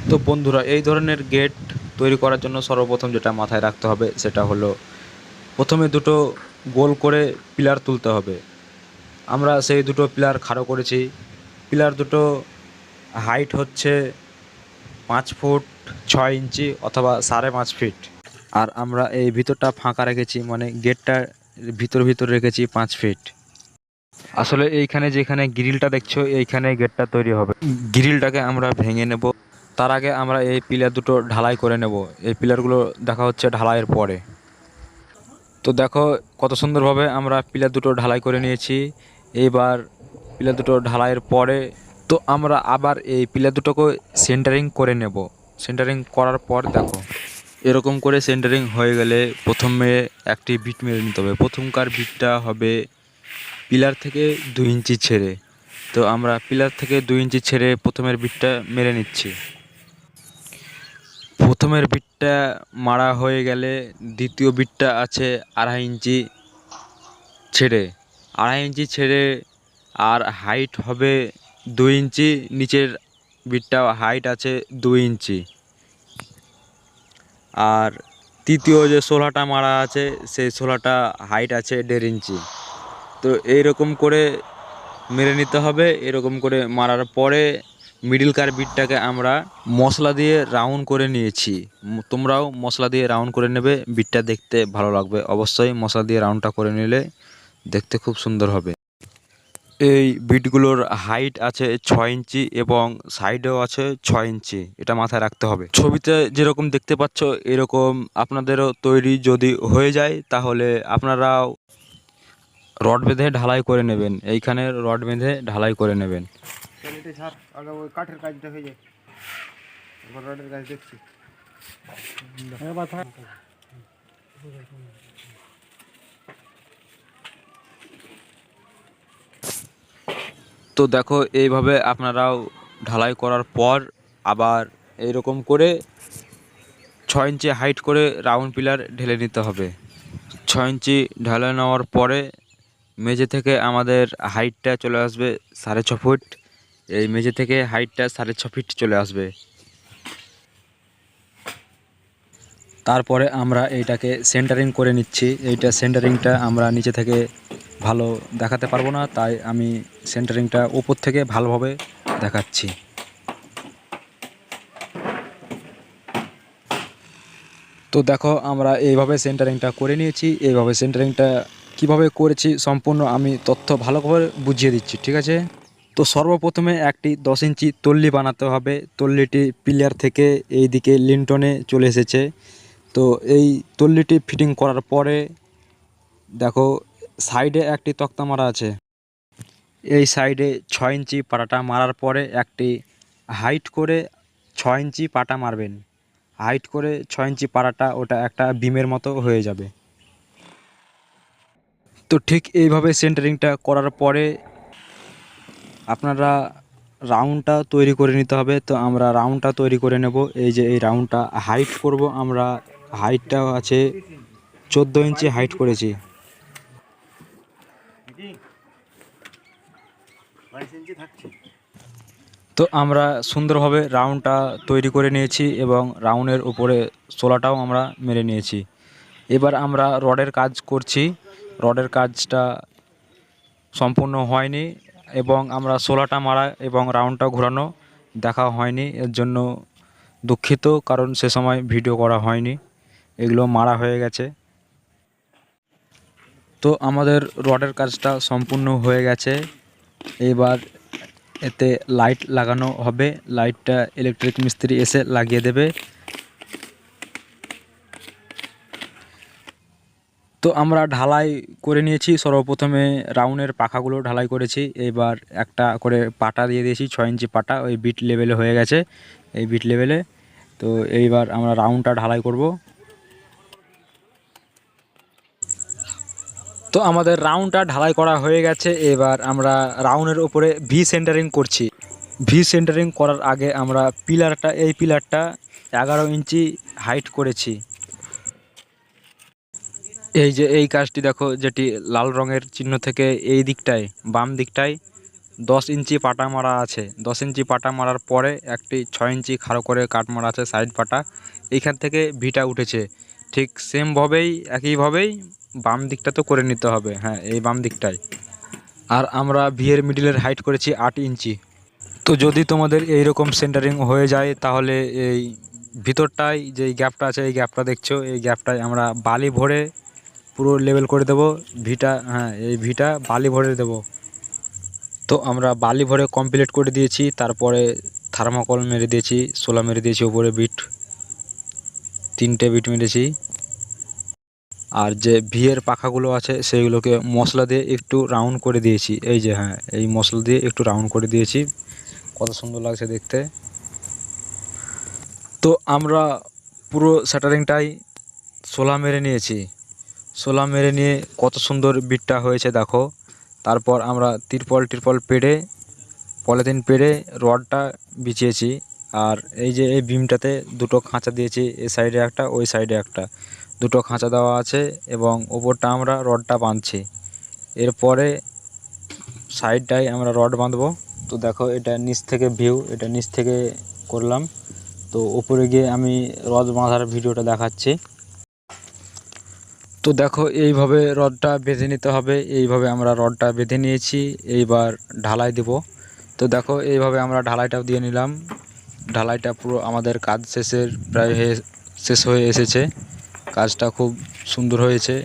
তো বন্ধুরা, এই ধরনের গেট তৈরি করার জন্য সর্বপ্রথম যেটা মাথায় রাখতে হবে সেটা হলো প্রথমে দুটো গোল করে পিলার তুলতে হবে। আমরা সেই দুটো পিলার খাড়ো করেছি। পিলার দুটো হাইট হচ্ছে 5 ফুট 6 ইঞ্চি অথবা 5.5 ফিট। আর আমরা এই ভিতরটা ফাঁকা রেখেছি, মানে গেটটা ভিতর রেখেছি 5 ফিট। আসলে এইখানে যেখানে গ্রিলটা দেখছো এইখানে গেটটা তৈরি হবে। গ্রিলটাকে আমরা ভেঙে নেব। তার আগে আমরা এই পিলার দুটো ঢালাই করে নেব। এই পিলারগুলো দেখা হচ্ছে ঢালাইয়ের পরে। তো দেখো কত সুন্দরভাবে আমরা পিলার দুটো ঢালাই করে নিয়েছি। এইবার পিলার দুটো ঢালাইয়ের পরে তো আমরা আবার এই পিলার দুটোকে সেন্টারিং করে নেব। সেন্টারিং করার পর দেখো এরকম করে সেন্টারিং হয়ে গেলে প্রথমে একটি বিট মেরে নিতে হবে। প্রথমকার বিটটা হবে পিলার থেকে 2 ইঞ্চি ছেড়ে। তো আমরা পিলার থেকে 2 ইঞ্চি ছেড়ে প্রথমের বিটটা মেরে নিচ্ছি। প্রথমের বিটটা মারা হয়ে গেলে দ্বিতীয় বিটটা আছে 2.5 ইঞ্চি ছেড়ে। 2.5 ইঞ্চি ছেড়ে আর হাইট হবে 2 ইঞ্চি। নিচের বিটটা হাইট আছে 2 ইঞ্চি। আর তৃতীয় যে শোলাটা মারা আছে সেই শোলাটা হাইট আছে 1.5 ইঞ্চি। তো এইরকম করে মেরে নিতে হবে। এরকম করে মারার পরে মিডিলকার বিটটাকে আমরা মশলা দিয়ে রাউন্ড করে নিয়েছি। তোমরাও মশলা দিয়ে রাউন্ড করে নেবে, বিটটা দেখতে ভালো লাগবে। অবশ্যই মশলা দিয়ে রাউন্ডটা করে নিলে দেখতে খুব সুন্দর হবে। এই বিটগুলোর হাইট আছে 6 ইঞ্চি এবং সাইডেও আছে 6 ইঞ্চি, এটা মাথায় রাখতে হবে। ছবিতে যেরকম দেখতে পাচ্ছ এরকম আপনাদেরও তৈরি যদি হয়ে যায় তাহলে আপনারাও রড বেঁধে ঢালাই করে নেবেন। এইখানে রড বেঁধে ঢালাই করে নেবেন। আগে ওই কাঠের কাজটা হয়ে যায়, এবার রডের কাজ দেখছি। তো দেখো এইভাবে আপনারাও ঢালাই করার পর আবার এইরকম করে 6 ইঞ্চি হাইট করে রাউন্ড পিলার ঢেলে নিতে হবে। 6 ইঞ্চি ঢালাই নেওয়ার পরে মেঝে থেকে আমাদের হাইটটা চলে আসবে 6.5 ফুট। এই মেঝে থেকে হাইটটা 6.5 ফিট চলে আসবে। তারপরে আমরা এইটাকে সেন্টারিং করে নিচ্ছি। এইটা সেন্টারিংটা আমরা নিচে থেকে ভালো দেখাতে পারবো না, তাই আমি সেন্টারিংটা উপর থেকে ভালোভাবে দেখাচ্ছি। তো দেখো আমরা এইভাবে সেন্টারিংটা করে নিয়েছি। এইভাবে সেন্টারিংটা কিভাবে করেছি সম্পূর্ণ আমি তথ্য ভালোভাবে বুঝিয়ে দিচ্ছি, ঠিক আছে? তো সর্বপ্রথমে একটি 10 ইঞ্চি তল্লি বানাতে হবে। তল্লিটি পিলার থেকে এই দিকে লিন্টনে চলে এসেছে। তো এই তল্লিটি ফিটিং করার পরে দেখো সাইডে একটি তক্তা মারা আছে। এই সাইডে 6 ইঞ্চি পাটাটা মারার পরে একটি হাইট করে 6 ইঞ্চি পাটা মারবেন। হাইট করে 6 ইঞ্চি পাটাটা ওটা একটা বিমের মতো হয়ে যাবে। তো ঠিক এইভাবে সেন্টারিংটা করার পরে আপনারা রাউন্ডটা তৈরি করে নিতে হবে। তো আমরা রাউন্ডটা তৈরি করে নেব। এই যে এই রাউন্ডটা হাইট করব আমরা, হাইটটাও আছে 14 ইঞ্চি হাইট করেছি। 22 ইঞ্চি থাকছে। তো আমরা সুন্দরভাবে রাউন্ডটা তৈরি করে নিয়েছি এবং রাউন্ডের উপরে শোলাটাও আমরা মেরে নিয়েছি। এবার আমরা রডের কাজ করছি। রডের কাজটা সম্পূর্ণ হয়নি এবং আমরা শোলাটা মারা এবং রাউন্ডটা ঘোরানো দেখা হয়নি, এর জন্য দুঃখিত, কারণ সে সময় ভিডিও করা হয়নি। এগুলো মারা হয়ে গেছে। তো আমাদের রডের কাজটা সম্পূর্ণ হয়ে গেছে। এবার এতে লাইট লাগানো হবে। লাইটটা ইলেকট্রিক মিস্ত্রি এসে লাগিয়ে দেবে। তো আমরা ঢালাই করে নিয়েছি। সর্বপ্রথমে রাউন্ডের পাখাগুলো ঢালাই করেছি। এবার একটা করে পাটা দিয়ে দিয়েছি, 6 ইঞ্চি পাটা, ওই বিট লেভেলে হয়ে গেছে, এই বিট লেভেলে। তো এইবার আমরা রাউন্ডটা ঢালাই করব। তো আমাদের রাউন্ডটা ঢালাই করা হয়ে গেছে। এবার আমরা রাউন্ডের উপরে ভি সেন্টারিং করছি। ভি সেন্টারিং করার আগে আমরা এই পিলারটা 11 ইঞ্চি হাইট করেছি। এই যে এই কাজটি দেখো, যেটি লাল রঙের চিহ্ন থেকে এই দিকটায় বাম দিকটায় 10 ইঞ্চি পাটা মারা আছে। 10 ইঞ্চি পাটা মারার পরে একটি 6 ইঞ্চি খাড়ো করে কাট মারা আছে সাইড পাটা, এইখান থেকে ভিটা উঠেছে। ঠিক সেমভাবেই একইভাবেই বাম দিকটা তো করে নিতে হবে, হ্যাঁ এই বাম দিকটাই। আর আমরা ভিয়ের মিডিলের হাইট করেছি 8 ইঞ্চি। তো যদি তোমাদের এইরকম সেন্টারিং হয়ে যায় তাহলে এই ভিতরটায় যে গ্যাপটা আছে, এই গ্যাপটা দেখছো, এই গ্যাপটায় আমরা বালি ভরে পুরো লেভেল করে দেবো ভিটা। হ্যাঁ এই ভিটা বালি ভরে দেবো। তো আমরা বালি ভরে কমপ্লিট করে দিয়েছি, তারপরে থার্মোকল মেরে দিয়েছি, সোলা মেরে দিয়েছি, ওপরে বিট 3টে বিট মেরেছি। আর যে ভিয়ের পাখাগুলো আছে সেইগুলোকে মশলা দিয়ে একটু রাউন্ড করে দিয়েছি, এই যে হ্যাঁ এই মশলা দিয়ে একটু রাউন্ড করে দিয়েছি, কত সুন্দর লাগছে দেখতে। তো আমরা পুরো শাটারিংটাই সোলা মেরে নিয়েছি। সোলা মেরে নিয়ে কত সুন্দর বিটটা হয়েছে দেখো। তারপর আমরা তিরপল পেড়ে, পলিথিন পেড়ে রডটা বিছিয়েছি। আর এই যে এই বিমটাতে দুটো খাঁচা দিয়েছি, এই সাইডে একটা ওই সাইডে একটা, দুটো খাঁচা দেওয়া আছে এবং ওপরটা আমরা রডটা বাঁধছি। এরপরে সাইডটায় আমরা রড বাঁধবো। তো দেখো এটা নিচ থেকে ভিউ, এটা নিচ থেকে করলাম। তো উপরে গিয়ে আমি রড বাঁধার ভিডিওটা দেখাচ্ছি। তো দেখো এইভাবে রডটা বেঁধে নিতে হবে, এইভাবে আমরা রডটা বেঁধে নিয়েছি। এইবার ঢালাই দেব। তো দেখো এইভাবে আমরা ঢালাইটাও দিয়ে নিলাম। ঢালাইটা পুরো আমাদের কাজ শেষ হয়ে এসেছে। কাজটা খুব সুন্দর হয়েছে।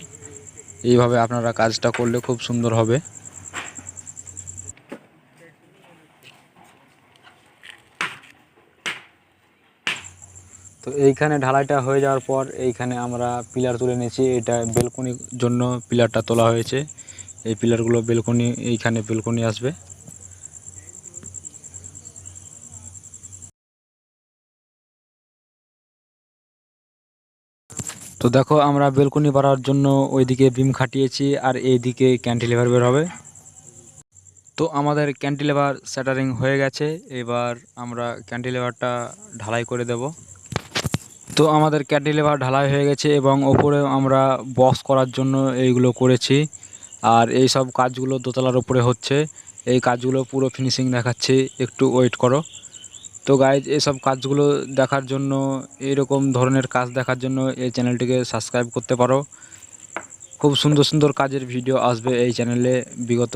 এইভাবে আপনারা কাজটা করলে খুব সুন্দর হবে। তো এইখানে ঢালাইটা হয়ে যাওয়ার পর এইখানে আমরা পিলার তুলে নিয়েছি। এটা বেলকনির জন্য পিলারটা তোলা হয়েছে। এই পিলারগুলো বেলকনি, এইখানে বেলকনি আসবে। তো দেখো আমরা বেলকনি বাড়ার জন্য ওইদিকে বিম খাটিয়েছি আর এইদিকে ক্যান্টিলিভার বের হবে। তো আমাদের ক্যান্টিলিভার স্যাটারিং হয়ে গেছে। এবার আমরা ক্যান্টিলিভারটা ঢালাই করে দেব। তো আমাদের ক্যান্টিলিভার ঢালাই হয়ে গেছে এবং ওপরে আমরা বক্স করার জন্য এইগুলো করেছি। আর এই সব কাজগুলো দোতলার উপরে হচ্ছে। এই কাজগুলো পুরো ফিনিশিং দেখাচ্ছি, একটু ওয়েট করো। তো গাইজ এসব কাজগুলো দেখার জন্য, এইরকম ধরনের কাজ দেখার জন্য এই চ্যানেলটিকে সাবস্ক্রাইব করতে পারো। খুব সুন্দর সুন্দর কাজের ভিডিও আসবে এই চ্যানেলে। বিগত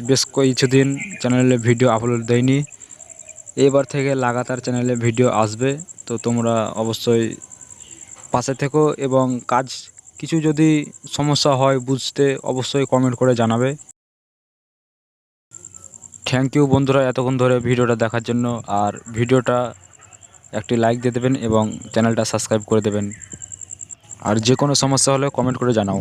বেশ কিছুদিন চ্যানেলে ভিডিও আপলোড দেয়নি, এবার থেকে লাগাতার চ্যানেলে ভিডিও আসবে। তো তোমরা অবশ্যই পাশে থেকো এবং কাজ কিছু যদি সমস্যা হয় বুঝতে অবশ্যই কমেন্ট করে জানাবে। থ্যাংক ইউ বন্ধুরা এতক্ষণ ধরে ভিডিওটা দেখার জন্য। আর ভিডিওটা একটি লাইক দিয়ে দেবেন এবং চ্যানেলটা সাবস্ক্রাইব করে দেবেন। আর যে কোনো সমস্যা হলে কমেন্ট করে জানাও।